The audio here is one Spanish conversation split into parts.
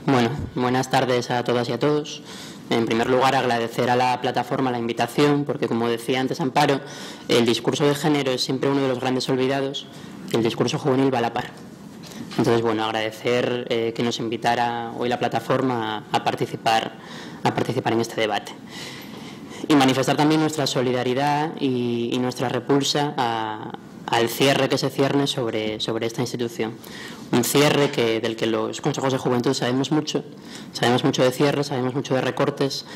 Bueno, buenas tardes a todas y a todos. En primer lugar, agradecer a la plataforma la invitación, porque, como decía antes Amparo, el discurso de género es siempre uno de los grandes olvidados y el discurso juvenil va a la par. Entonces, bueno, agradecer que nos invitara hoy la plataforma a participar en este debate. Y manifestar también nuestra solidaridad y nuestra repulsa al cierre que se cierne sobre esta institución. Un cierre del que los consejos de juventud sabemos mucho de cierre, sabemos mucho de recortes,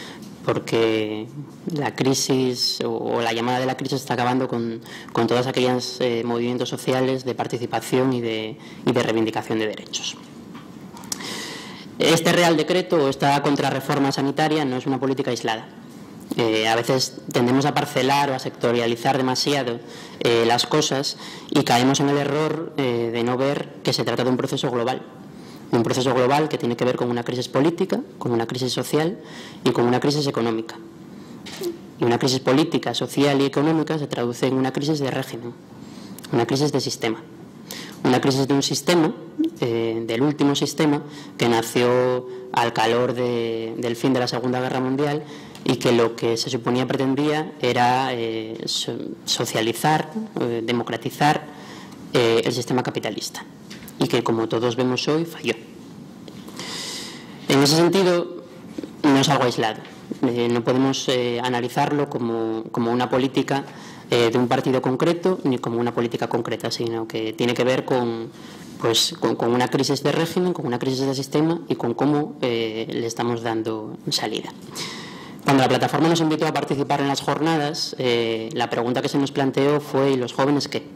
porque la crisis o la llamada de la crisis está acabando con todos aquellos movimientos sociales de participación y de reivindicación de derechos. Este Real Decreto o esta contrarreforma sanitaria no es una política aislada. A veces tendemos a parcelar o a sectorializar demasiado las cosas y caemos en el error de no ver que se trata de un proceso global. Un proceso global que tiene que ver con una crisis política, con una crisis social y con una crisis económica. Y una crisis política, social y económica se traduce en una crisis de régimen, una crisis de sistema. Una crisis de un sistema, del último sistema, que nació al calor del fin de la Segunda Guerra Mundial y que lo que se suponía pretendía era socializar, democratizar el sistema capitalista, y que, como todos vemos hoy, falló. En ese sentido, no es algo aislado. No podemos analizarlo como una política de un partido concreto ni como una política concreta, sino que tiene que ver con una crisis de régimen, con una crisis de sistema y con cómo le estamos dando salida. Cuando la plataforma nos invitó a participar en las jornadas, la pregunta que se nos planteó fue: ¿y los jóvenes qué?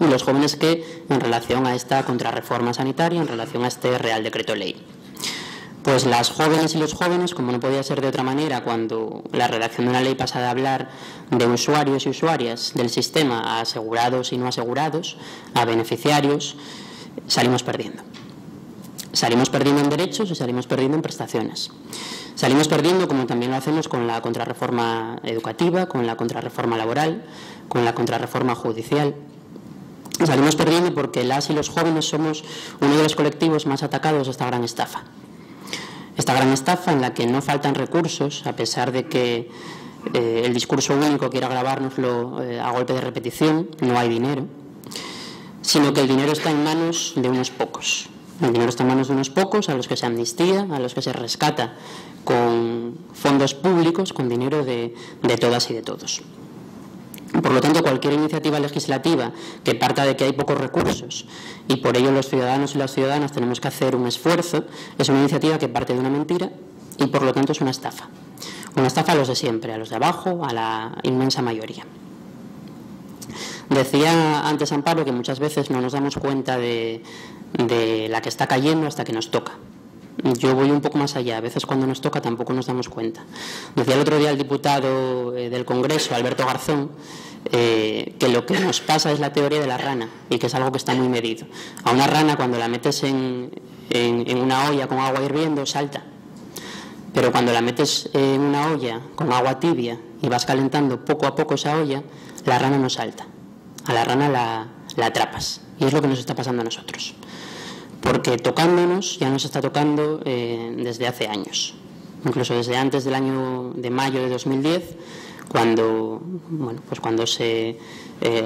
¿Y los jóvenes qué en relación a esta contrarreforma sanitaria, en relación a este Real Decreto Ley? Pues las jóvenes y los jóvenes, como no podía ser de otra manera, cuando la redacción de una ley pasa de hablar de usuarios y usuarias del sistema a asegurados y no asegurados, a beneficiarios, salimos perdiendo. Salimos perdiendo en derechos y salimos perdiendo en prestaciones. Salimos perdiendo, como también lo hacemos con la contrarreforma educativa, con la contrarreforma laboral, con la contrarreforma judicial. Salimos perdiendo porque las y los jóvenes somos uno de los colectivos más atacados de esta gran estafa. Esta gran estafa en la que no faltan recursos, a pesar de que el discurso único quiera grabárnoslo a golpe de repetición, no hay dinero, sino que el dinero está en manos de unos pocos. El dinero está en manos de unos pocos a los que se amnistía, a los que se rescata con fondos públicos, con dinero de todas y de todos. Por lo tanto, cualquier iniciativa legislativa que parta de que hay pocos recursos y por ello los ciudadanos y las ciudadanas tenemos que hacer un esfuerzo, es una iniciativa que parte de una mentira y por lo tanto es una estafa. Una estafa a los de siempre, a los de abajo, a la inmensa mayoría. Decía antes Amparo que muchas veces no nos damos cuenta de la que está cayendo hasta que nos toca. Yo voy un poco más allá, a veces cuando nos toca tampoco nos damos cuenta. Decía el otro día el diputado del Congreso, Alberto Garzón, que lo que nos pasa es la teoría de la rana y que es algo que está muy medido. A una rana, cuando la metes en una olla con agua hirviendo, salta. Pero cuando la metes en una olla con agua tibia y vas calentando poco a poco esa olla, la rana no salta. A la rana la atrapas. Y es lo que nos está pasando a nosotros. Porque tocándonos ya nos está tocando desde hace años. Incluso desde antes del año de mayo de 2010, cuando se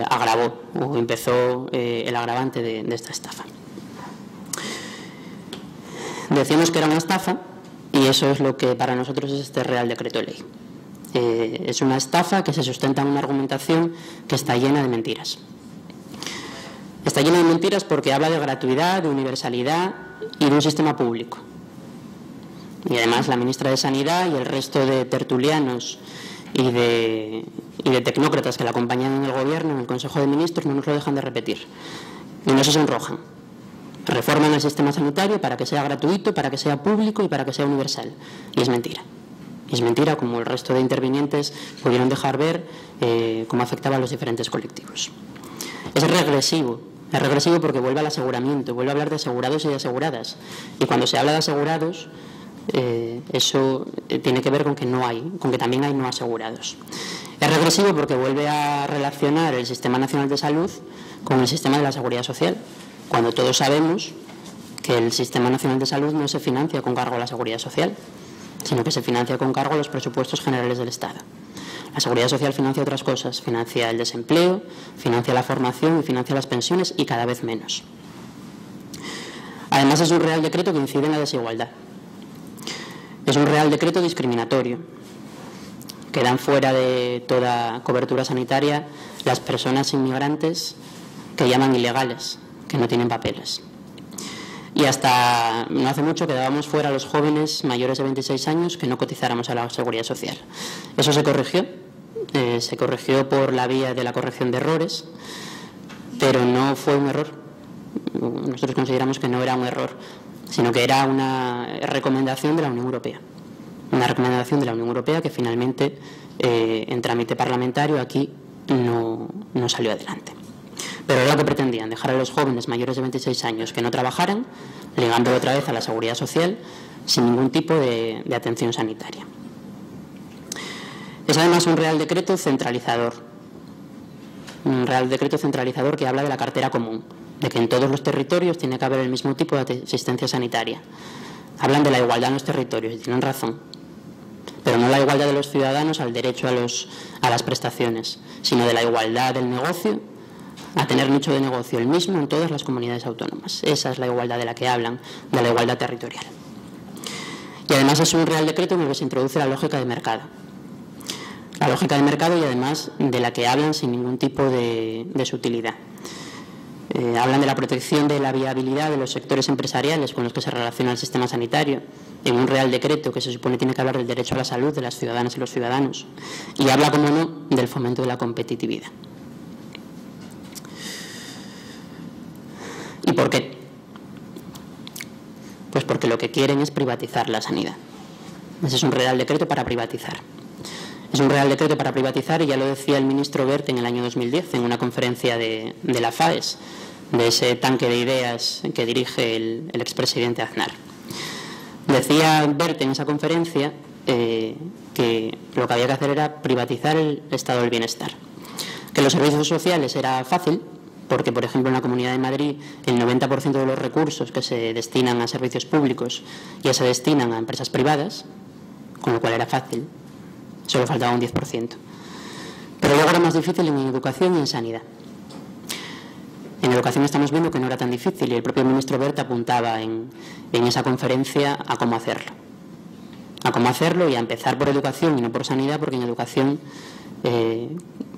agravó o empezó el agravante de esta estafa. Decimos que era una estafa y eso es lo que para nosotros es este Real Decreto Ley. Es una estafa que se sustenta en una argumentación que está llena de mentiras. Está llena de mentiras porque habla de gratuidad, de universalidad y de un sistema público. Y además la ministra de Sanidad y el resto de tertulianos y de tecnócratas que la acompañan en el Gobierno, en el Consejo de Ministros, no nos lo dejan de repetir. Y no se sonrojan. Reforman el sistema sanitario para que sea gratuito, para que sea público y para que sea universal. Y es mentira. Y es mentira, como el resto de intervinientes pudieron dejar ver cómo afectaba a los diferentes colectivos. Es regresivo. Es regresivo porque vuelve al aseguramiento, vuelve a hablar de asegurados y de aseguradas. Y cuando se habla de asegurados, eso tiene que ver con que también hay no asegurados. Es regresivo porque vuelve a relacionar el Sistema Nacional de Salud con el sistema de la Seguridad Social, cuando todos sabemos que el Sistema Nacional de Salud no se financia con cargo a la Seguridad Social, sino que se financia con cargo a los presupuestos generales del Estado. La Seguridad Social financia otras cosas, financia el desempleo, financia la formación y financia las pensiones, y cada vez menos. Además, es un Real Decreto que incide en la desigualdad. Es un Real Decreto discriminatorio. Quedan fuera de toda cobertura sanitaria las personas inmigrantes que llaman ilegales, que no tienen papeles. Y hasta no hace mucho quedábamos fuera los jóvenes mayores de 26 años que no cotizáramos a la Seguridad Social. Eso se corrigió por la vía de la corrección de errores, pero no fue un error. Nosotros consideramos que no era un error, sino que era una recomendación de la Unión Europea. Una recomendación de la Unión Europea que finalmente en trámite parlamentario aquí no salió adelante. Pero era lo que pretendían, dejar a los jóvenes mayores de 26 años que no trabajaran, ligándolo otra vez a la Seguridad Social sin ningún tipo de atención sanitaria. Es además un Real Decreto centralizador. Un Real Decreto centralizador que habla de la cartera común, de que en todos los territorios tiene que haber el mismo tipo de asistencia sanitaria. Hablan de la igualdad en los territorios y tienen razón, pero no la igualdad de los ciudadanos al derecho a las prestaciones, sino de la igualdad del negocio a tener nicho de negocio el mismo en todas las comunidades autónomas. Esa es la igualdad de la que hablan, de la igualdad territorial. Y además es un Real Decreto en el que se introduce la lógica de mercado. La lógica de mercado, y además de la que hablan sin ningún tipo de sutilidad. Hablan de la protección de la viabilidad de los sectores empresariales con los que se relaciona el sistema sanitario en un Real Decreto que se supone tiene que hablar del derecho a la salud de las ciudadanas y los ciudadanos, y habla, como no, del fomento de la competitividad. ¿Y por qué? Pues porque lo que quieren es privatizar la sanidad. Ese es un Real Decreto para privatizar. Es un Real Decreto para privatizar, y ya lo decía el ministro Wert en el año 2010 en una conferencia de la FAES, de ese tanque de ideas que dirige el expresidente Aznar. Decía Wert en esa conferencia que lo que había que hacer era privatizar el estado del bienestar. Que los servicios sociales era fácil, porque, por ejemplo, en la Comunidad de Madrid el 90% de los recursos que se destinan a servicios públicos ya se destinan a empresas privadas, con lo cual era fácil. Solo faltaba un 10%. Pero luego era más difícil en educación y en sanidad. En educación estamos viendo que no era tan difícil, y el propio ministro Wert apuntaba en esa conferencia a cómo hacerlo. A cómo hacerlo, y a empezar por educación y no por sanidad, porque en educación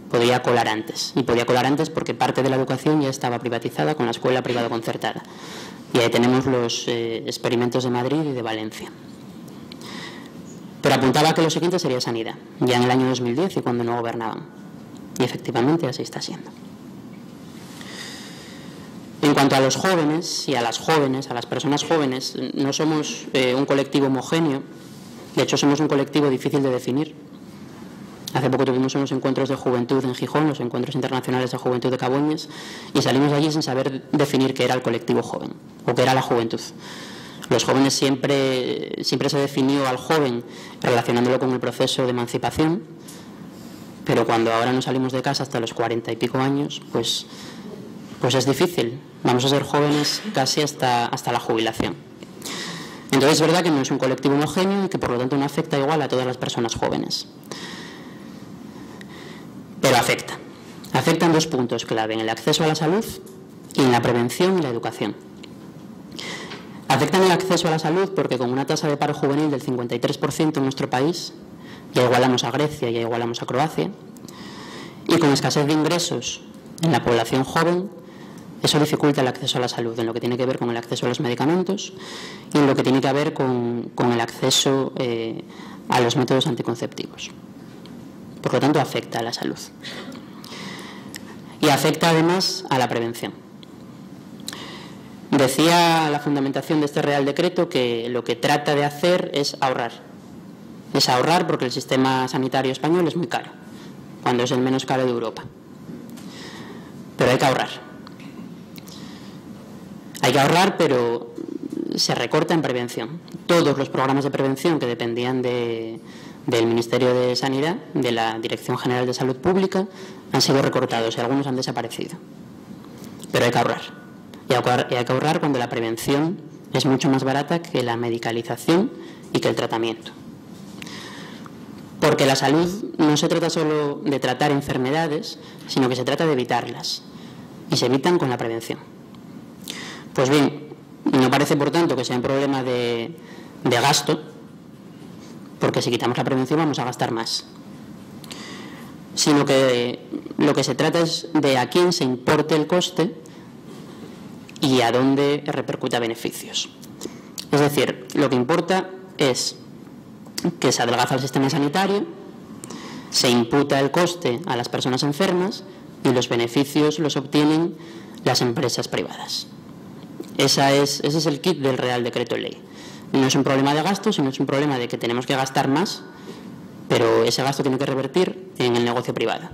podía colar antes. Y podía colar antes porque parte de la educación ya estaba privatizada con la escuela privada concertada. Y ahí tenemos los experimentos de Madrid y de Valencia. Pero apuntaba que lo siguiente sería sanidad, ya en el año 2010 y cuando no gobernaban. Y efectivamente así está siendo. En cuanto a los jóvenes y a las jóvenes, a las personas jóvenes, no somos un colectivo homogéneo. De hecho, somos un colectivo difícil de definir. Hace poco tuvimos unos encuentros de juventud en Gijón, los encuentros internacionales de juventud de Caboñes, y salimos de allí sin saber definir qué era el colectivo joven o qué era la juventud. Los jóvenes siempre se definió al joven relacionándolo con el proceso de emancipación, pero cuando ahora no salimos de casa hasta los 40 y pico años, pues es difícil. Vamos a ser jóvenes casi hasta la jubilación. Entonces es verdad que no es un colectivo homogéneo y que por lo tanto no afecta igual a todas las personas jóvenes. Pero afecta. Afecta en dos puntos clave: en el acceso a la salud y en la prevención y la educación. Afectan el acceso a la salud porque con una tasa de paro juvenil del 53% en nuestro país, ya igualamos a Grecia, ya igualamos a Croacia, y con escasez de ingresos en la población joven, eso dificulta el acceso a la salud, en lo que tiene que ver con el acceso a los medicamentos y en lo que tiene que ver con el acceso a los métodos anticonceptivos. Por lo tanto, afecta a la salud. Y afecta además a la prevención. Decía la fundamentación de este Real Decreto que lo que trata de hacer es ahorrar. Es ahorrar porque el sistema sanitario español es muy caro, cuando es el menos caro de Europa. Pero hay que ahorrar. Hay que ahorrar, pero se recorta en prevención. Todos los programas de prevención que dependían del Ministerio de Sanidad, de la Dirección General de Salud Pública, han sido recortados y algunos han desaparecido. Pero hay que ahorrar. Y hay que ahorrar cuando la prevención es mucho más barata que la medicalización y que el tratamiento. Porque la salud no se trata solo de tratar enfermedades, sino que se trata de evitarlas. Y se evitan con la prevención. Pues bien, no parece por tanto que sea un problema de gasto, porque si quitamos la prevención vamos a gastar más. Sino que lo que se trata es de a quién se importe el coste y a dónde repercuta beneficios. Es decir, lo que importa es que se adelgaza el sistema sanitario, se imputa el coste a las personas enfermas y los beneficios los obtienen las empresas privadas. Ese es el kit del Real Decreto Ley. No es un problema de gasto, sino es un problema de que tenemos que gastar más, pero ese gasto tiene que revertir en el negocio privado.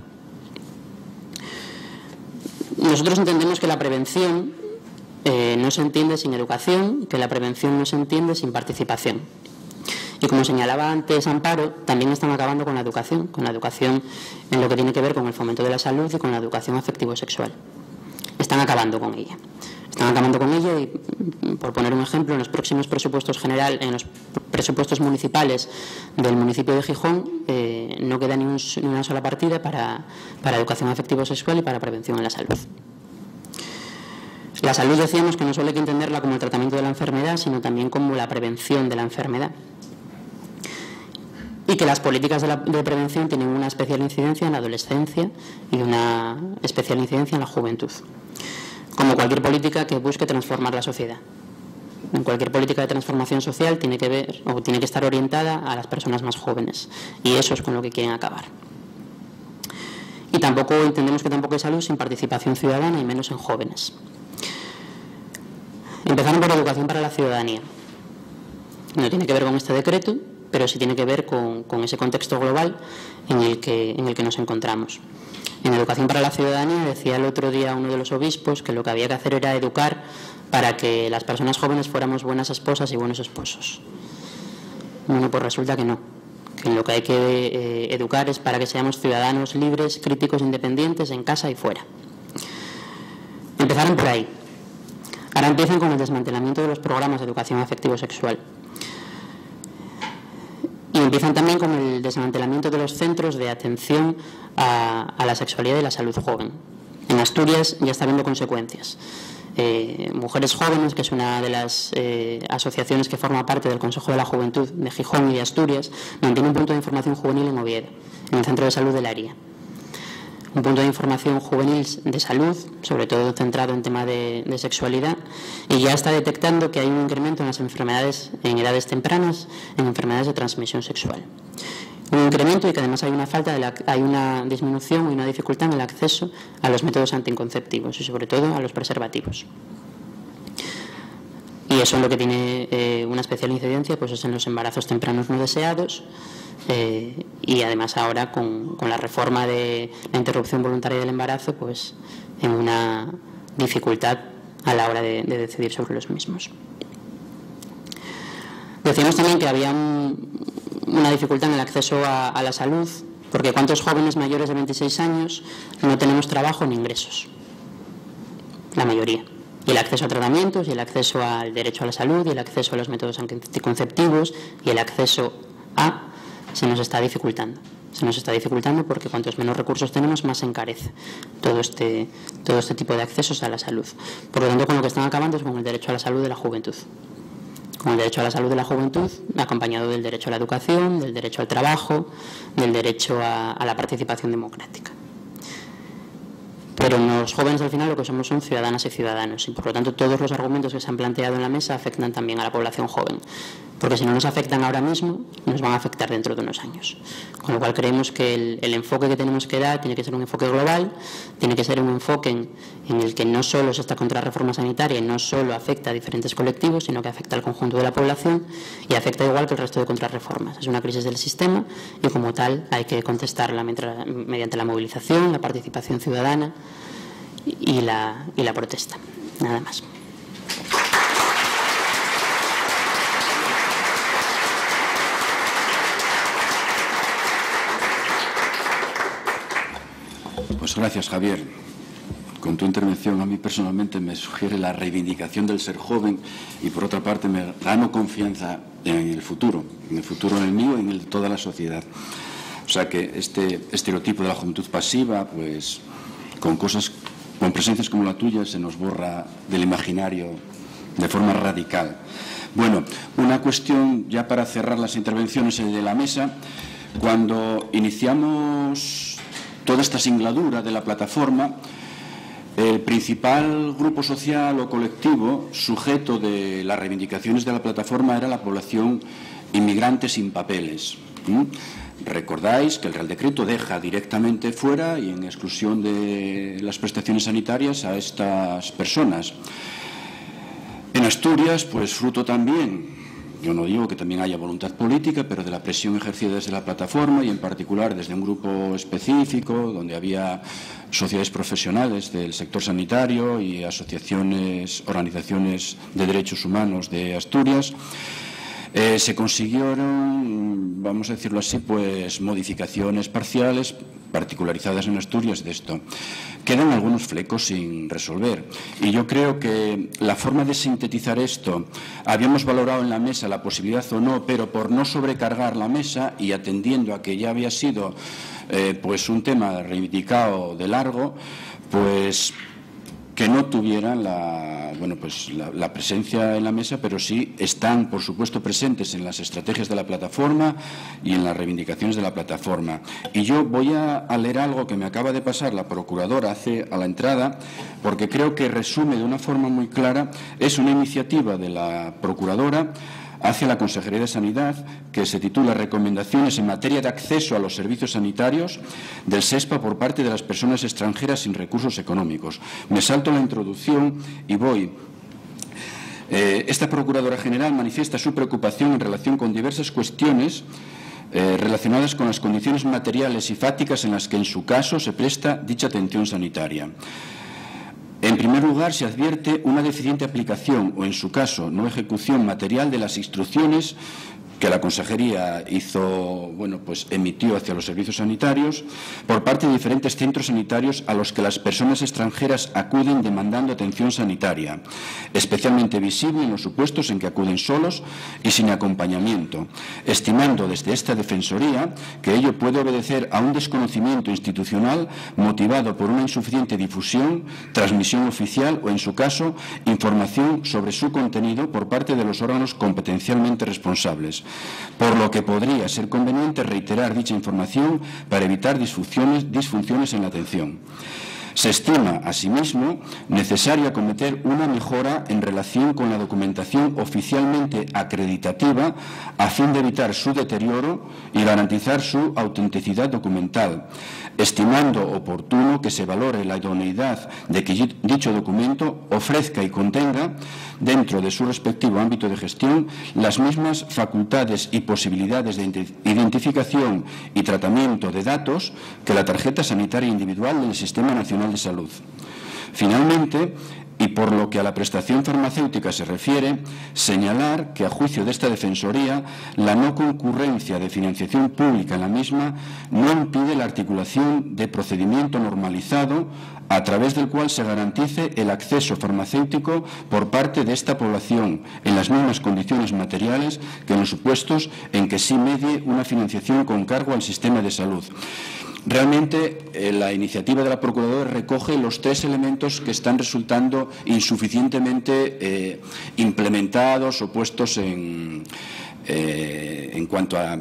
Nosotros entendemos que la prevención no se entiende sin educación, que la prevención no se entiende sin participación. Y como señalaba antes Amparo, también están acabando con la educación en lo que tiene que ver con el fomento de la salud y con la educación afectivo-sexual. Están acabando con ella. Y, por poner un ejemplo, en los próximos presupuestos en los presupuestos municipales del municipio de Gijón no queda ni una sola partida para educación afectivo-sexual y para prevención en la salud. La salud, decíamos que no solo hay que entenderla como el tratamiento de la enfermedad, sino también como la prevención de la enfermedad. Y que las políticas de prevención tienen una especial incidencia en la adolescencia y una especial incidencia en la juventud. Como cualquier política que busque transformar la sociedad. En cualquier política de transformación social tiene que estar orientada a las personas más jóvenes. Y eso es con lo que quieren acabar. Y entendemos que tampoco hay salud sin participación ciudadana y menos en jóvenes. Empezaron por educación para la ciudadanía. No tiene que ver con este decreto, pero sí tiene que ver con ese contexto global en el que nos encontramos. En educación para la ciudadanía decía el otro día uno de los obispos que lo que había que hacer era educar para que las personas jóvenes fuéramos buenas esposas y buenos esposos. Bueno, pues resulta que no. Que lo que hay que educar es para que seamos ciudadanos libres, críticos, independientes en casa y fuera. Empezaron por ahí. Ahora empiezan con el desmantelamiento de los programas de educación afectivo-sexual. Y empiezan también con el desmantelamiento de los centros de atención a la sexualidad y la salud joven. En Asturias ya está habiendo consecuencias. Mujeres Jóvenes, que es una de las asociaciones que forma parte del Consejo de la Juventud de Gijón y de Asturias, mantiene un punto de información juvenil en Oviedo, en el Centro de Salud de la Aría. Un punto de información juvenil de salud, sobre todo centrado en tema de sexualidad, y ya está detectando que hay un incremento en las enfermedades en edades tempranas, en enfermedades de transmisión sexual. Un incremento y que además hay una disminución y una dificultad en el acceso a los métodos anticonceptivos y sobre todo a los preservativos. Y eso es lo que tiene una especial incidencia, pues es en los embarazos tempranos no deseados, y además ahora con la reforma de la interrupción voluntaria del embarazo, pues en una dificultad a la hora de decidir sobre los mismos. Decíamos también que había una dificultad en el acceso a la salud, porque ¿cuántos jóvenes mayores de 26 años no tenemos trabajo ni ingresos? La mayoría. Y el acceso a tratamientos, y el acceso al derecho a la salud, y el acceso a los métodos anticonceptivos, y el acceso se nos está dificultando. Se nos está dificultando porque cuantos menos recursos tenemos, más se encarece todo este tipo de accesos a la salud. Por lo tanto, con lo que están acabando es con el derecho a la salud de la juventud. Con el derecho a la salud de la juventud, acompañado del derecho a la educación, del derecho al trabajo, del derecho a la participación democrática. Pero los jóvenes al final lo que somos son ciudadanas y ciudadanos, y por lo tanto todos los argumentos que se han planteado en la mesa afectan también a la población joven, porque si no nos afectan ahora mismo, nos van a afectar dentro de unos años. Con lo cual creemos que el enfoque que tenemos que dar tiene que ser un enfoque global, tiene que ser un enfoque en el que no solo se está contra la reforma sanitaria y no solo afecta a diferentes colectivos, sino que afecta al conjunto de la población y afecta igual que el resto de contrarreformas. Es una crisis del sistema y como tal hay que contestarla mediante la movilización, la participación ciudadana y la protesta. Nada más. Pues gracias, Javier. con tu intervención a mí personalmente me sugiere la reivindicación del ser joven y por otra parte me gano confianza en el futuro en el mío y en el de toda la sociedad. O sea que este estereotipo de la juventud pasiva, pues con presencias como la tuya se nos borra del imaginario de forma radical. Bueno, una cuestión ya para cerrar las intervenciones de la mesa. Cuando iniciamos toda esta singladura de la plataforma, el principal grupo social o colectivo sujeto de las reivindicaciones de la plataforma era la población inmigrante sin papeles. Recordáis que el Real Decreto deja directamente fuera y en exclusión de las prestaciones sanitarias a estas personas. En Asturias, pues fruto también, yo no digo que también haya voluntad política, pero de la presión ejercida desde la plataforma y en particular desde un grupo específico donde había sociedades profesionales del sector sanitario y asociaciones, organizaciones de derechos humanos de Asturias, se consiguieron, vamos a decirlo así, pues modificaciones parciales particularizadas en Asturias de esto. Quedan algunos flecos sin resolver y yo creo que la forma de sintetizar esto, habíamos valorado en la mesa la posibilidad o no, pero por no sobrecargar la mesa y atendiendo a que ya había sido pues un tema reivindicado de largo, pues que no tuvieran la presencia en la mesa, pero sí están, por supuesto, presentes en las estrategias de la plataforma y en las reivindicaciones de la plataforma. Y yo voy a leer algo que me acaba de pasar la procuradora a la entrada, porque creo que resume de una forma muy clara. Es una iniciativa de la procuradora hacia la Consejería de Sanidad, que se titula Recomendaciones en materia de acceso a los servicios sanitarios del SESPA por parte de las personas extranjeras sin recursos económicos. Me salto la introducción y voy. Esta Procuradora General manifiesta su preocupación en relación con diversas cuestiones relacionadas con las condiciones materiales y fácticas en las que en su caso se presta dicha atención sanitaria. En primer lugar, se advierte una deficiente aplicación o, en su caso, no ejecución material de las instrucciones que la Consejería emitió hacia los servicios sanitarios por parte de diferentes centros sanitarios a los que las personas extranjeras acuden demandando atención sanitaria, especialmente visible en los supuestos en que acuden solos y sin acompañamiento, estimando desde esta Defensoría que ello puede obedecer a un desconocimiento institucional motivado por una insuficiente difusión, transmisión oficial o, en su caso, información sobre su contenido por parte de los órganos competencialmente responsables, por lo que podría ser conveniente reiterar dicha información para evitar disfunciones en la atención. Se estima, asimismo, necesario acometer una mejora en relación con la documentación oficialmente acreditativa a fin de evitar su deterioro y garantizar su autenticidad documental, estimando oportuno que se valore la idoneidad de que dicho documento ofrezca y contenga, dentro de su respectivo ámbito de gestión, las mismas facultades y posibilidades de identificación y tratamiento de datos que la tarjeta sanitaria individual del Sistema Nacional de Salud. Finalmente, y por lo que a la prestación farmacéutica se refiere, señalar que, a juicio de esta Defensoría, la no concurrencia de financiación pública en la misma no impide la articulación de procedimiento normalizado a través del cual se garantice el acceso farmacéutico por parte de esta población en las mismas condiciones materiales que en los supuestos en que sí medie una financiación con cargo al sistema de salud. Realmente la iniciativa de la Procuradora recoge los tres elementos que están resultando insuficientemente implementados o puestos en cuanto a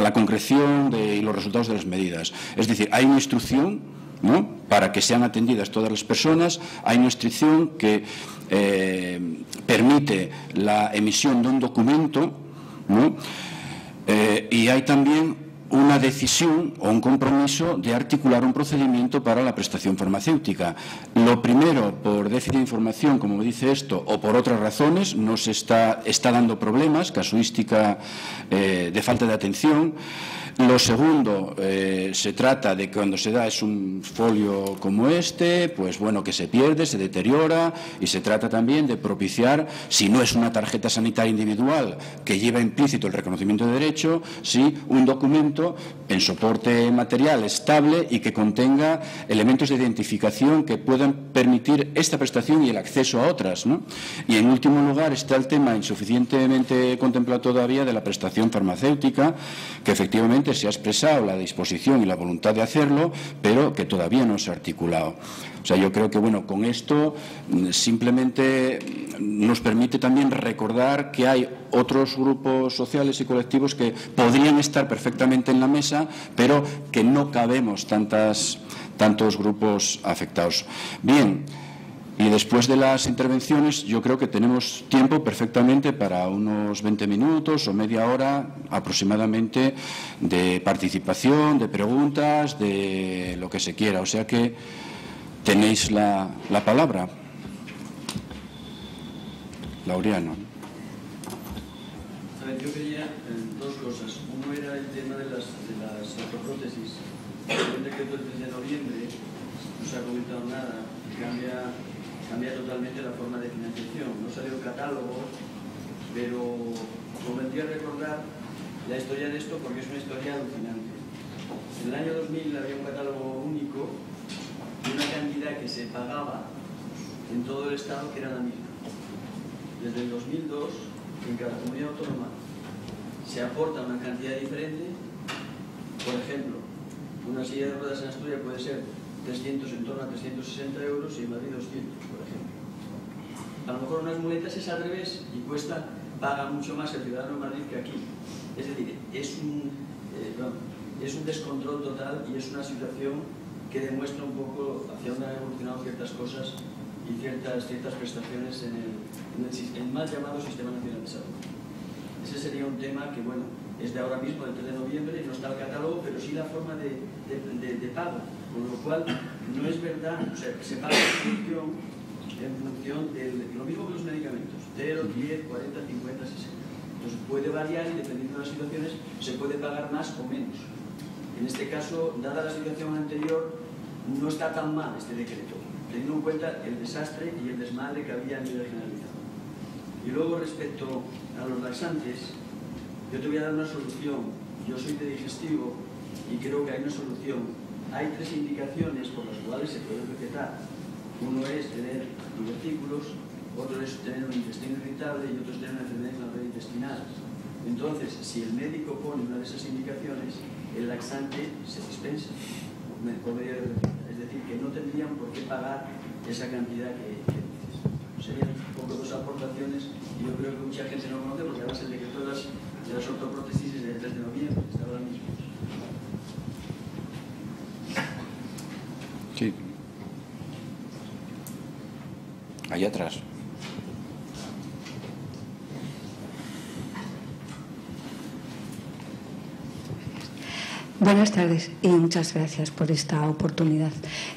la concreción y los resultados de las medidas. Es decir, hay una instrucción, ¿no?, para que sean atendidas todas las personas, hay una instrucción que permite la emisión de un documento, ¿no?, y hay también una decisión o un compromiso de articular un procedimiento para la prestación farmacéutica. Lo primero, por déficit de información, como dice esto, o por otras razones, no se está dando problemas, casuística de falta de atención. Lo segundo, se trata de que cuando se da es un folio como este, pues bueno, que se pierde, se deteriora, y se trata también de propiciar, si no es una tarjeta sanitaria individual que lleva implícito el reconocimiento de derecho, sí un documento documento en soporte material estable y que contenga elementos de identificación que puedan permitir esta prestación y el acceso a otras, ¿no? Y en último lugar está el tema insuficientemente contemplado todavía de la prestación farmacéutica, que efectivamente se ha expresado la disposición y la voluntad de hacerlo, pero que todavía no se ha articulado. O sea, yo creo que, bueno, con esto simplemente nos permite también recordar que hay otros grupos sociales y colectivos que podrían estar perfectamente en la mesa, pero que no cabemos tantos grupos afectados. Bien, y después de las intervenciones yo creo que tenemos tiempo perfectamente para unos 20 minutos o media hora aproximadamente de participación, de preguntas, de lo que se quiera. O sea que tenéis la palabra. Laureano. A ver, yo quería dos cosas. Uno era el tema de las ortoprótesis. El decreto del 3 de noviembre no se ha comentado nada, cambia totalmente la forma de financiación. No salió el catálogo, pero convendría recordar la historia de esto porque es una historia alucinante. En el año 2000 había un catálogo único y una cantidad que se pagaba en todo el Estado que era la misma. Desde el 2002, en cada comunidad autónoma se aporta una cantidad diferente. Por ejemplo, una silla de ruedas en Asturias puede ser en torno a 360 euros y en Madrid 200, por ejemplo. A lo mejor unas muletas es al revés y paga mucho más el ciudadano de Madrid que aquí. Es decir, es un descontrol total y es una situación que demuestra un poco hacia dónde han evolucionado ciertas cosas y ciertas prestaciones en el mal llamado Sistema Nacional de Salud. Ese sería un tema que, bueno, es de ahora mismo, del 3 de noviembre, no está el catálogo, pero sí la forma de pago, con lo cual no es verdad, o sea, que se paga en función de lo mismo que los medicamentos, 0, 10, 40, 50, 60. Entonces puede variar y dependiendo de las situaciones se puede pagar más o menos. En este caso, dada la situación anterior, no está tan mal este decreto, teniendo en cuenta el desastre y el desmadre que había a nivel generalizado. Y luego, respecto a los laxantes, yo te voy a dar una solución. Yo soy de digestivo y creo que hay una solución. Hay 3 indicaciones por las cuales se puede recetar. Uno es tener divertículos, otro es tener un intestino irritable y otro es tener una enfermedad en la red intestinal. Entonces, si el médico pone una de esas indicaciones, el laxante se dispensa. Es decir, que no tendrían por qué pagar esa cantidad que dices. Serían un poco 2 aportaciones y yo creo que mucha gente no conoce porque además el decreto de las ortoprótesis es del 3 de noviembre, está ahora mismo. Sí. Allá atrás. Buenas tardes y muchas gracias por esta oportunidad.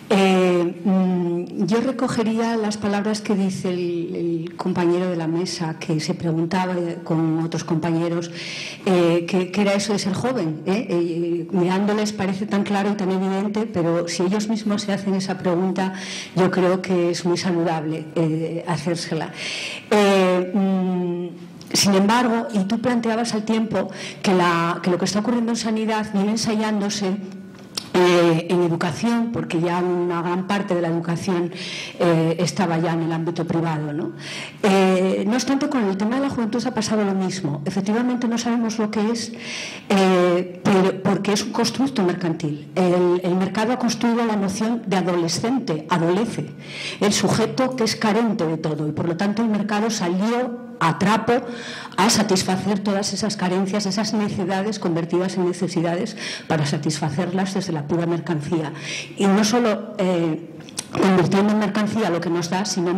Yo recogería las palabras que dice el compañero de la mesa, que se preguntaba con otros compañeros qué era eso de ser joven. Mirándoles parece tan claro y tan evidente, pero si ellos mismos se hacen esa pregunta, yo creo que es muy saludable hacérsela. Sin embargo, y tú planteabas al tiempo que lo que está ocurriendo en sanidad viene ensayándose en educación, porque ya una gran parte de la educación estaba ya en el ámbito privado, ¿no? No obstante, con el tema de la juventud ha pasado lo mismo. Efectivamente no sabemos lo que es, pero porque es un constructo mercantil. El mercado ha construido la noción de adolescente, adolece, el sujeto que es carente de todo, y por lo tanto el mercado salió a trapo a satisfacer todas esas carencias, esas necesidades convertidas en necesidades para satisfacerlas desde la pura mercancía. Y no solo convirtiendo en mercancía lo que nos da, sino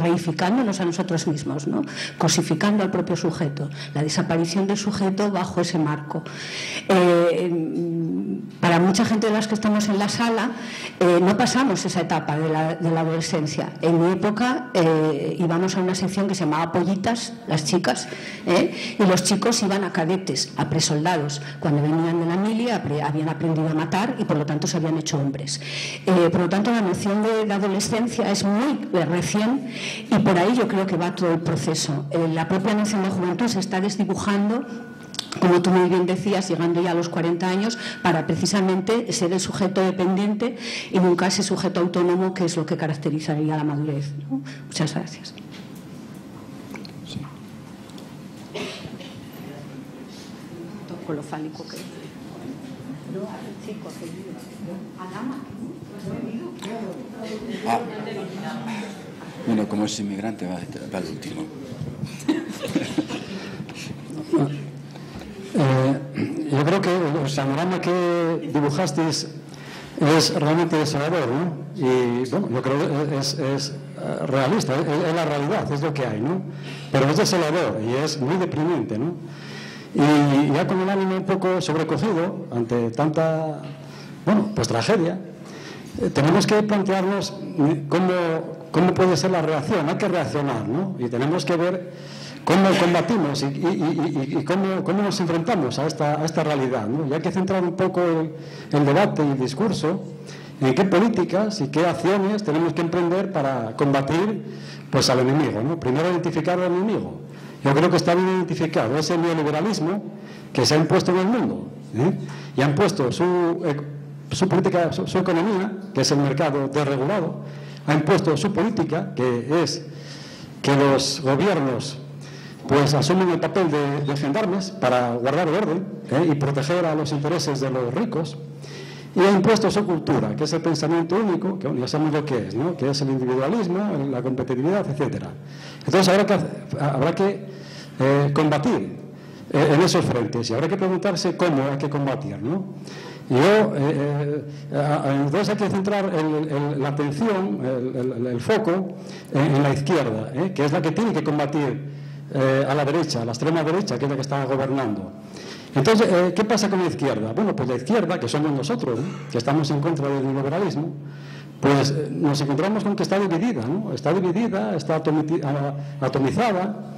reificándonos a nosotros mismos, ¿no? Cosificando al propio sujeto, la desaparición del sujeto bajo ese marco. Para mucha gente de las que estamos en la sala, no pasamos esa etapa de la adolescencia. En mi época íbamos a una sección que se llamaba Pollitas, las chicas, y los chicos iban a cadetes, a presoldados. Cuando venían de la milia habían aprendido a matar y por lo tanto se habían hecho hombres. Por lo tanto, la noción de adolescencia es muy recién y por ahí yo creo que va todo el proceso. La propia noción de juventud se está desdibujando como tú muy bien decías, llegando ya a los 40 años, para precisamente ser el sujeto dependiente y nunca ese sujeto autónomo, que es lo que caracterizaría la madurez, ¿no? Muchas gracias. Sí. Con lo fálico que es. Bueno, como es inmigrante va al último. Yo creo que el panorama que dibujasteis es realmente desolador, ¿no? Y bueno, yo creo que es realista, es la realidad, es lo que hay, ¿no? Pero es desolador y es muy deprimente, ¿no? Y ya con el ánimo un poco sobrecogido ante tanta, bueno, pues tragedia, tenemos que plantearnos cómo puede ser la reacción. Hay que reaccionar, ¿no? Y tenemos que ver cómo combatimos y cómo nos enfrentamos a esta realidad, ¿no? Y hay que centrar un poco el debate y el discurso en qué políticas y qué acciones tenemos que emprender para combatir, pues, al enemigo, ¿no? Primero identificar al enemigo. Yo creo que está bien identificado ese neoliberalismo que se ha impuesto en el mundo, ¿eh? Y han puesto su política, su economía, que es el mercado desregulado, ha impuesto su política, que es que los gobiernos pues asumen el papel de gendarmes para guardar el orden, y proteger a los intereses de los ricos, y ha impuesto su cultura, que es el pensamiento único, que ya sabemos lo que es, ¿no? Que es el individualismo, la competitividad, etcétera. Entonces habrá que combatir en esos frentes, y habrá que preguntarse cómo hay que combatir, ¿no? Entonces hay que centrar la atención, el foco en la izquierda, que es la que tiene que combatir a la derecha, a la extrema derecha, que es la que está gobernando. Entonces, ¿qué pasa con la izquierda? Bueno, pues la izquierda, que somos nosotros, ¿no? Que estamos en contra del liberalismo, pues nos encontramos con que está dividida, ¿no? Está dividida, está atomizada,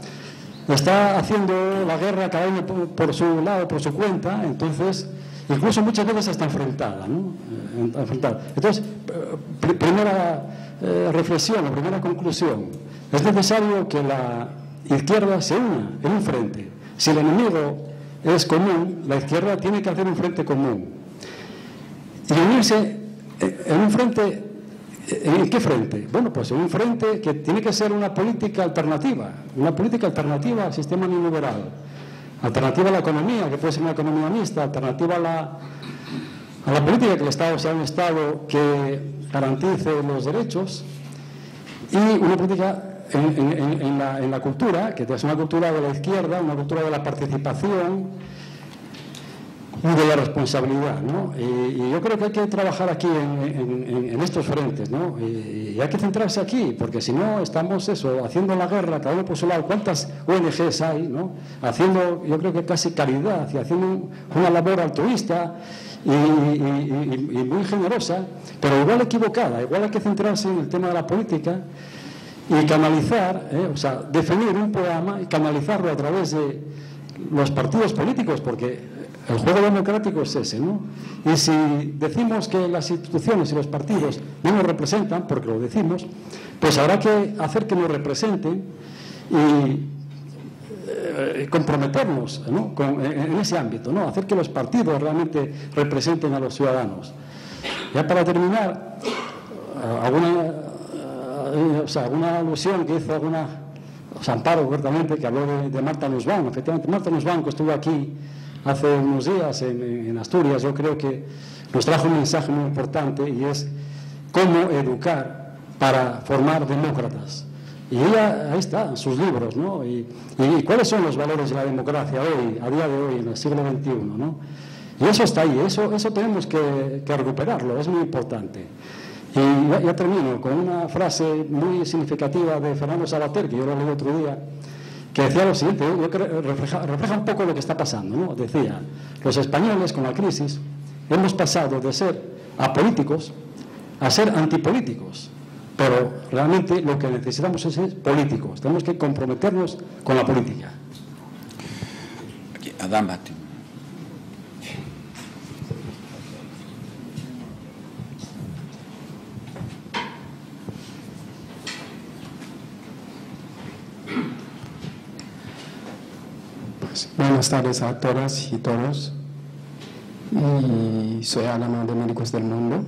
está haciendo la guerra cada uno por su lado, por su cuenta. Entonces, incluso muchas veces está enfrentada, ¿no? Entonces, primera reflexión, la primera conclusión: es necesario que la izquierda se una en un frente. Si el enemigo es común, la izquierda tiene que hacer un frente común y unirse en un frente. ¿En qué frente? Bueno, pues en un frente que tiene que ser una política alternativa al sistema neoliberal, alternativa a la economía, que puede ser una economía mixta, alternativa a la política que el Estado sea un Estado que garantice los derechos, y una política en la cultura, que es una cultura de la izquierda, una cultura de la participación y de la responsabilidad, ¿no? Y yo creo que hay que trabajar aquí en estos frentes, ¿no? Y hay que centrarse aquí, porque si no estamos haciendo la guerra cada uno por su lado. ¿Cuántas ONGs hay, ¿no? Haciendo, yo creo que casi caridad y haciendo una labor altruista y muy generosa, pero igual equivocada. Igual hay que centrarse en el tema de la política y canalizar, definir un programa y canalizarlo a través de los partidos políticos, porque el juego democrático es ese, ¿no? Y si decimos que las instituciones y los partidos no nos representan, porque lo decimos, pues habrá que hacer que nos representen y comprometernos, ¿no? en ese ámbito, ¿no? Hacer que los partidos realmente representen a los ciudadanos. Ya para terminar, alguna alusión que hizo Amparo, concretamente, que habló de Marta Nussbaum. Efectivamente, Marta Nussbaum, que estuvo aquí hace unos días en Asturias, yo creo que nos trajo un mensaje muy importante, y es cómo educar para formar demócratas. Y ella, ahí está, en sus libros, ¿no? Y cuáles son los valores de la democracia hoy, a día de hoy, en el siglo XXI, ¿no? Y eso está ahí, eso tenemos que recuperarlo, es muy importante. Y ya termino con una frase muy significativa de Fernando Savater, que yo lo leí otro día, que decía lo siguiente, yo creo que refleja un poco lo que está pasando, ¿no? Decía: los españoles, con la crisis, hemos pasado de ser apolíticos a ser antipolíticos, pero realmente lo que necesitamos es ser políticos. Tenemos que comprometernos con la política. Aquí, Adam Bati. Buenas tardes a todas y todos. Y soy Alama de Médicos del Mundo.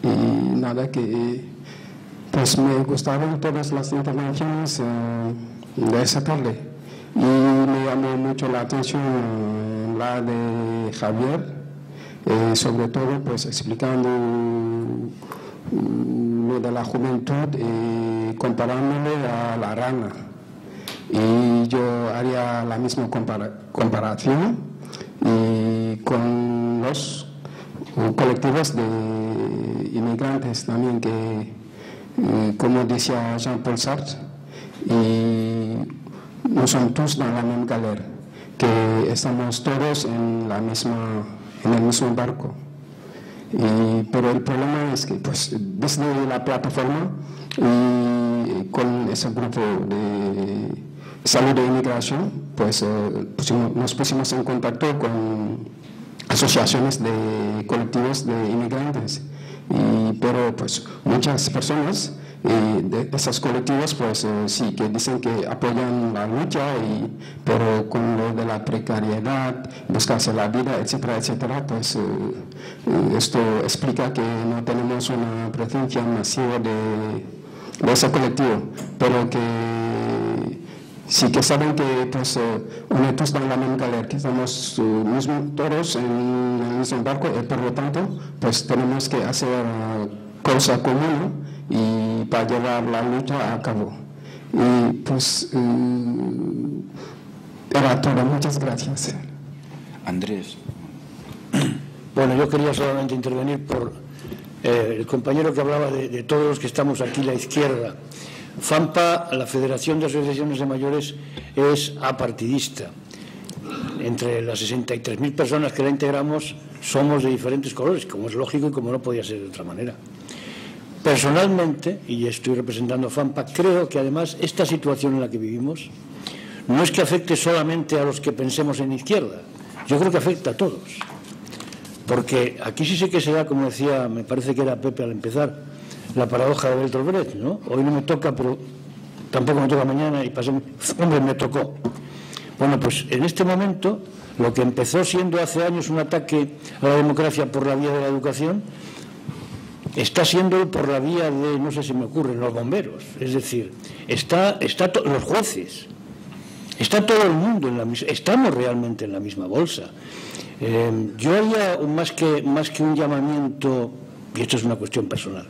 Y nada, que pues me gustaron todas las intervenciones de esa tarde. Y me llamó mucho la atención la de Javier, sobre todo pues explicando lo de la juventud, comparándole a la rana. Y yo haría la misma comparación con los colectivos de inmigrantes también, que como decía Jean-Paul Sartre, no son todos dans la même galère, que estamos todos en el mismo barco. Pero el problema es que pues desde la plataforma y con ese grupo de salud de inmigración, pues nos pusimos en contacto con asociaciones de colectivos de inmigrantes, pero pues muchas personas de esos colectivos pues sí que dicen que apoyan la lucha, pero con lo de la precariedad, buscarse la vida, etcétera, etcétera, pues esto explica que no tenemos una presencia masiva de ese colectivo, pero que sí que saben que pues unidos dans la même galère, que estamos todos en el mismo barco, por lo tanto pues tenemos que hacer cosa común y para llevar la lucha a cabo. Y pues era todo. Muchas gracias. Andrés. Bueno, yo quería solamente intervenir por el compañero que hablaba de todos los que estamos aquí, la izquierda. FAMPA, la Federación de Asociaciones de Mayores, es apartidista. Entre las 63.000 personas que la integramos somos de diferentes colores, como es lógico y como no podía ser de otra manera. Personalmente, y estoy representando a FAMPA, creo que además esta situación en la que vivimos no es que afecte solamente a los que pensemos en izquierda, yo creo que afecta a todos. Porque aquí sí sé que se da, como decía, me parece que era Pepe al empezar, la paradoja de Bertolt Brecht, ¿no? Hoy no me toca, pero tampoco me toca mañana, y hombre, me tocó. Bueno, pues en este momento, lo que empezó siendo hace años un ataque a la democracia por la vía de la educación, está siendo por la vía de, no sé si me ocurre, los bomberos. Es decir, los jueces, está todo el mundo en la misma, estamos realmente en la misma bolsa. Yo haría más que un llamamiento, y esto es una cuestión personal,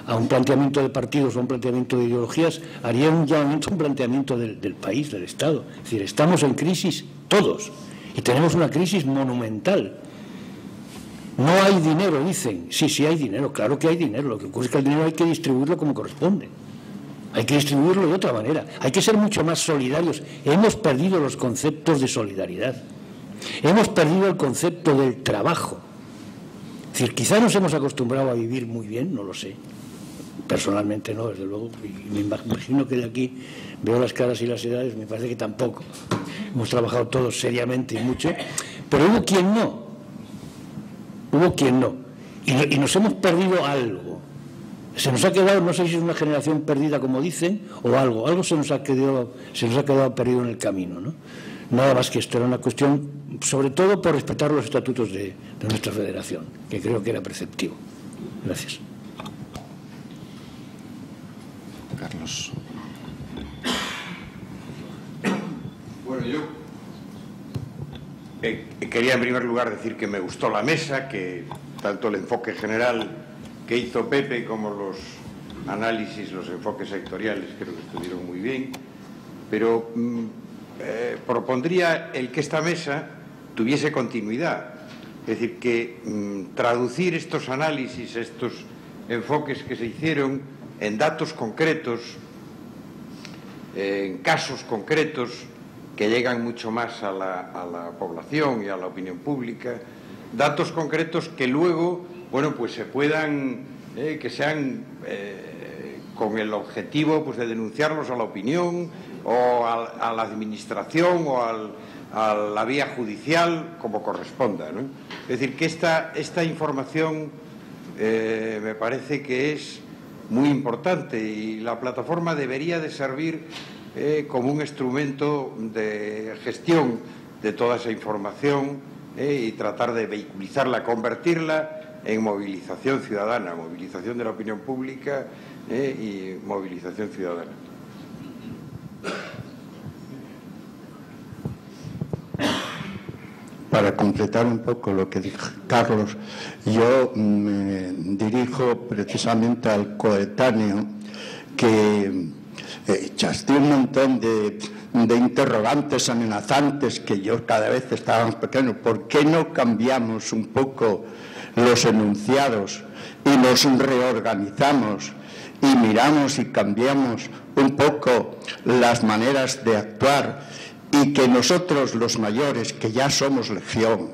a un planteamiento de partidos o un planteamiento de ideologías, haría un llamamiento, un planteamiento del país, del Estado. Es decir, estamos en crisis todos y tenemos una crisis monumental. No hay dinero, dicen. Sí hay dinero, claro que hay dinero. Lo que ocurre es que el dinero hay que distribuirlo como corresponde. Hay que distribuirlo de otra manera. Hay que ser mucho más solidarios. Hemos perdido los conceptos de solidaridad. Hemos perdido el concepto del trabajo. Es decir, quizá nos hemos acostumbrado a vivir muy bien, no lo sé. Personalmente no, desde luego. Y me imagino que de aquí veo las caras y las edades, me parece que tampoco. Hemos trabajado todos seriamente y mucho, pero hubo quien no. Y nos hemos perdido algo. Se nos ha quedado, no sé si es una generación perdida como dicen, o algo se nos ha quedado perdido en el camino, ¿no? Nada más que esto era una cuestión, sobre todo por respetar los estatutos de nuestra federación, que creo que era preceptivo. Gracias. Carlos. Bueno, yo quería en primer lugar decir que me gustó la mesa, que tanto el enfoque general que hizo Pepe como los análisis, los enfoques sectoriales creo que estuvieron muy bien, pero propondría el que esta mesa tuviese continuidad, es decir, que traducir estos análisis, estos enfoques que se hicieron en datos concretos, en casos concretos que llegan mucho más a la población y a la opinión pública, datos concretos que luego, bueno, pues se puedan, que sean con el objetivo pues de denunciarlos a la opinión o a la administración o a la vía judicial como corresponda, ¿no? Es decir, que esta información me parece que es muy importante y la plataforma debería de servir como un instrumento de gestión de toda esa información y tratar de vehiculizarla, convertirla en movilización ciudadana, movilización de la opinión pública y movilización ciudadana. Para completar un poco lo que dijo Carlos, yo me dirijo precisamente al coetáneo que echaste un montón de interrogantes amenazantes que yo cada vez estaba más pequeño. ¿Por qué no cambiamos un poco los enunciados y los reorganizamos y miramos y cambiamos un poco las maneras de actuar y que nosotros los mayores, que ya somos legión,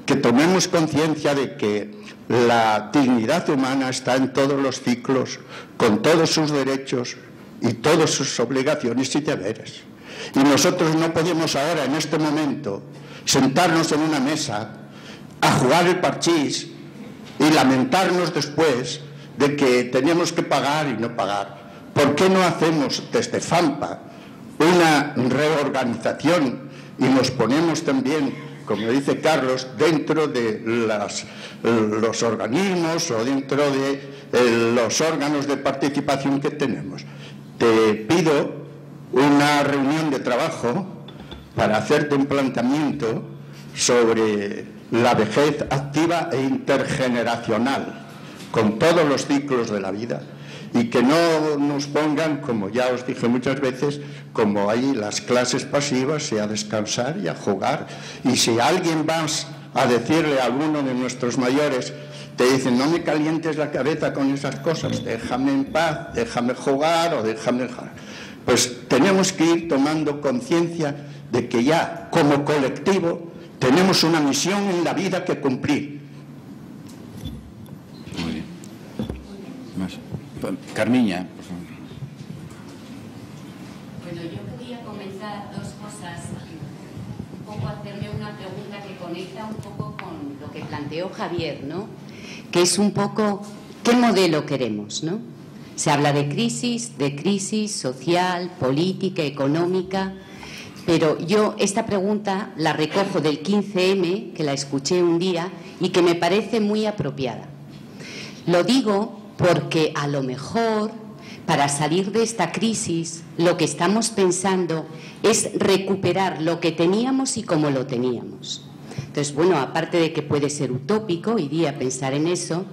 que tomemos conciencia de que la dignidad humana está en todos los ciclos, con todos sus derechos y todas sus obligaciones y deberes. Y nosotros no podemos ahora, en este momento, sentarnos en una mesa a jugar el parchís y lamentarnos después de que tenemos que pagar y no pagar. ¿Por qué no hacemos desde FAMPA una reorganización y nos ponemos también, como dice Carlos, dentro de los organismos o dentro de los órganos de participación que tenemos? Te pido una reunión de trabajo para hacerte un planteamiento sobre la vejez activa e intergeneracional, con todos los ciclos de la vida, y que no nos pongan, como ya os dije muchas veces, como ahí las clases pasivas y a descansar y a jugar. Y si alguien vas a decirle a alguno de nuestros mayores, te dicen, no me calientes la cabeza con esas cosas, déjame en paz, déjame jugar o déjame dejar. Pues tenemos que ir tomando conciencia de que ya como colectivo tenemos una misión en la vida que cumplir. Muy bien. Más. Carmiña, por favor. Bueno, yo quería comentar dos cosas, un poco hacerle una pregunta que conecta un poco con lo que planteó Javier, ¿no? Que es un poco, ¿qué modelo queremos, no? Se habla de crisis social, política, económica, pero yo esta pregunta la recojo del 15M, que la escuché un día y que me parece muy apropiada. Lo digo porque a lo mejor para salir de esta crisis lo que estamos pensando es recuperar lo que teníamos y como lo teníamos. Entonces, bueno, aparte de que puede ser utópico hoy día pensar en eso,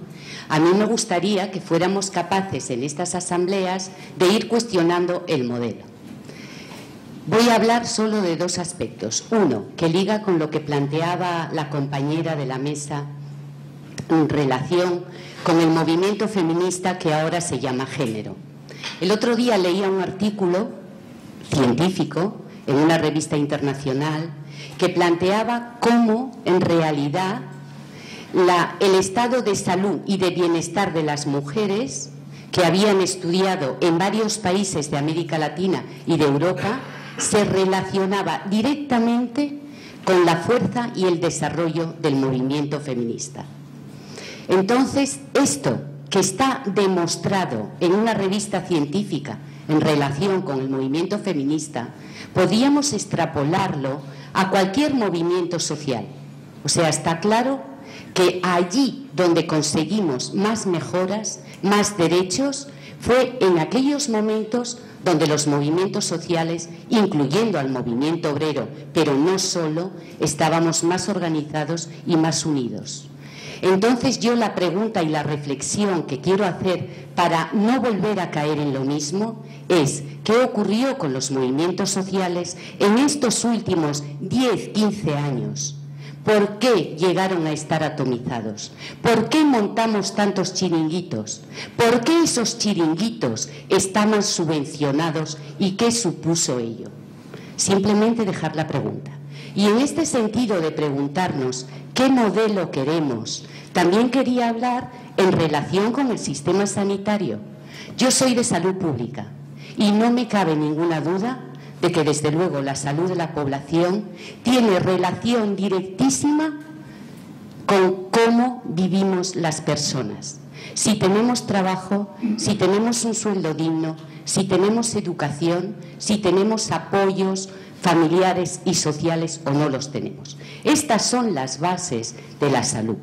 a mí me gustaría que fuéramos capaces en estas asambleas de ir cuestionando el modelo. Voy a hablar solo de dos aspectos. Uno, que liga con lo que planteaba la compañera de la mesa en relación con el movimiento feminista que ahora se llama género. El otro día leía un artículo científico en una revista internacional que planteaba cómo en realidad el estado de salud y de bienestar de las mujeres que habían estudiado en varios países de América Latina y de Europa se relacionaba directamente con la fuerza y el desarrollo del movimiento feminista. Entonces, esto que está demostrado en una revista científica en relación con el movimiento feminista, podríamos extrapolarlo a cualquier movimiento social. O sea, está claro que allí donde conseguimos más mejoras, más derechos, fue en aquellos momentos donde los movimientos sociales, incluyendo al movimiento obrero, pero no solo, estábamos más organizados y más unidos. Entonces yo la pregunta y la reflexión que quiero hacer para no volver a caer en lo mismo es ¿qué ocurrió con los movimientos sociales en estos últimos 10, 15 años? ¿Por qué llegaron a estar atomizados? ¿Por qué montamos tantos chiringuitos? ¿Por qué esos chiringuitos estaban subvencionados y qué supuso ello? Simplemente dejar la pregunta. Y en este sentido de preguntarnos qué modelo queremos, también quería hablar en relación con el sistema sanitario. Yo soy de salud pública y no me cabe ninguna duda de que desde luego la salud de la población tiene relación directísima con cómo vivimos las personas. Si tenemos trabajo, si tenemos un sueldo digno, si tenemos educación, si tenemos apoyos familiares y sociales o no los tenemos. Estas son las bases de la salud.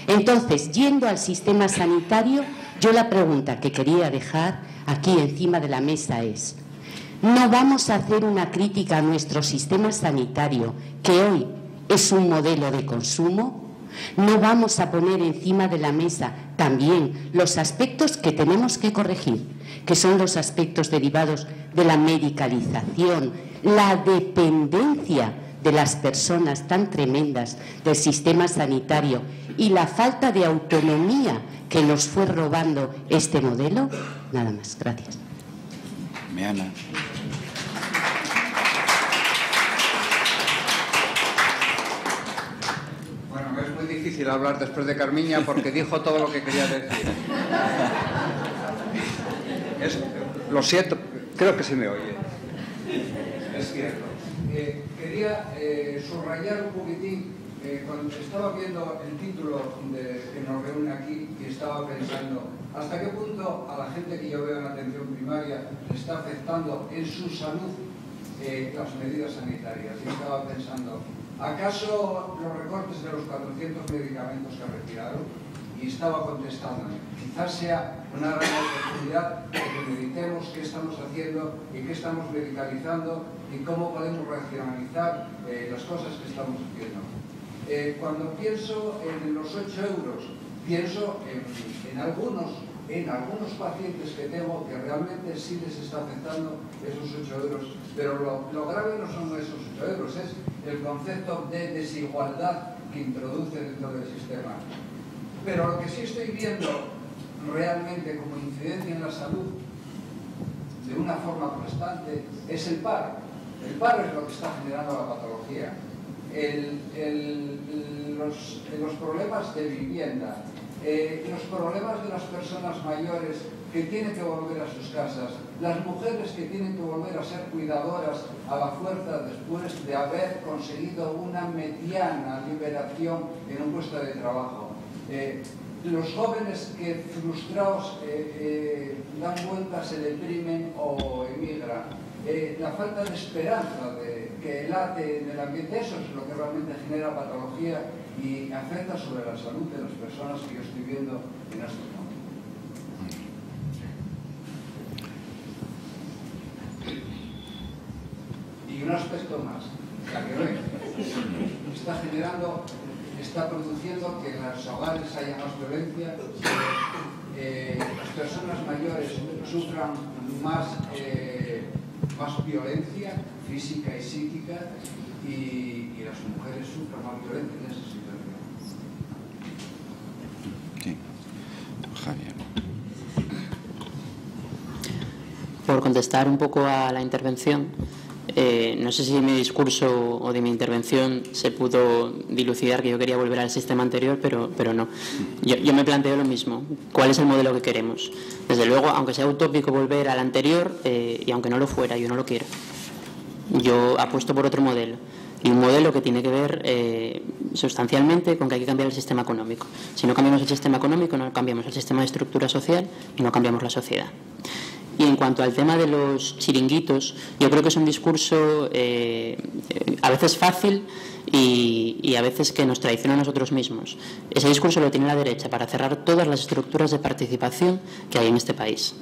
Entonces, yendo al sistema sanitario, yo la pregunta que quería dejar aquí encima de la mesa es: no vamos a hacer una crítica a nuestro sistema sanitario, que hoy es un modelo de consumo. No vamos a poner encima de la mesa también los aspectos que tenemos que corregir, que son los aspectos derivados de la medicalización, la dependencia de las personas tan tremendas del sistema sanitario y la falta de autonomía que nos fue robando este modelo. Nada más, gracias. Meana. Bueno, es muy difícil hablar después de Carmiña porque dijo todo lo que quería decir. Lo siento, creo que se me oye. Es cierto. Quería subrayar un poquitín, cuando estaba viendo el título que nos reúne aquí y estaba pensando hasta qué punto a la gente que yo veo en la atención primaria le está afectando en su salud las medidas sanitarias. Y estaba pensando, ¿acaso los recortes de los 400 medicamentos que retiraron? Y estaba contestándome, quizás sea una gran oportunidad de que meditemos qué estamos haciendo y qué estamos medicalizando y cómo podemos racionalizar las cosas que estamos haciendo. Cuando pienso en los 8 euros, pienso en algunos pacientes que tengo que realmente sí les está afectando esos 8 euros, pero lo grave no son esos 8 euros, es el concepto de desigualdad que introduce dentro del sistema. Pero lo que sí estoy viendo realmente como incidencia en la salud, de una forma constante, es el paro. El paro es lo que está generando la patología. Los problemas de vivienda, los problemas de las personas mayores que tienen que volver a sus casas, las mujeres que tienen que volver a ser cuidadoras a la fuerza después de haber conseguido una mediana liberación en un puesto de trabajo. Los jóvenes que frustrados dan vueltas, se deprimen o emigran. La falta de esperanza que late en el ambiente, eso es lo que realmente genera patología y afecta sobre la salud de las personas que yo estoy viendo en estos momentos. Y un aspecto más, la que ve, está produciendo que en los hogares haya más violencia, las personas mayores sufran más violencia física y psíquica y las mujeres sufran más violencia en esa situación. Sí. Javier. Por contestar un poco a la intervención, no sé si de mi discurso o de mi intervención se pudo dilucidar que yo quería volver al sistema anterior, pero no. Yo me planteo lo mismo. ¿Cuál es el modelo que queremos? Desde luego, aunque sea utópico volver al anterior, y aunque no lo fuera, yo no lo quiero. Yo apuesto por otro modelo. Y un modelo que tiene que ver sustancialmente con que hay que cambiar el sistema económico. Si no cambiamos el sistema económico, no cambiamos el sistema de estructura social y no cambiamos la sociedad. Y en cuanto al tema de los chiringuitos, yo creo que es un discurso a veces fácil y a veces que nos traiciona a nosotros mismos. Ese discurso lo tiene la derecha para cerrar todas las estructuras de participación que hay en este país.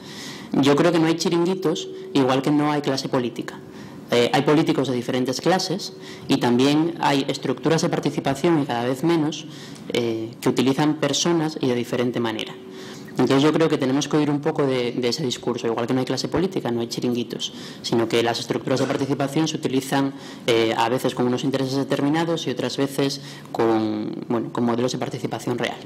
Yo creo que no hay chiringuitos, igual que no hay clase política. Hay políticos de diferentes clases y también hay estructuras de participación, y cada vez menos, que utilizan personas y de diferente manera. Entonces yo creo que tenemos que oír un poco de ese discurso. Igual que no hay clase política, no hay chiringuitos, sino que las estructuras de participación se utilizan a veces con unos intereses determinados y otras veces con modelos de participación real.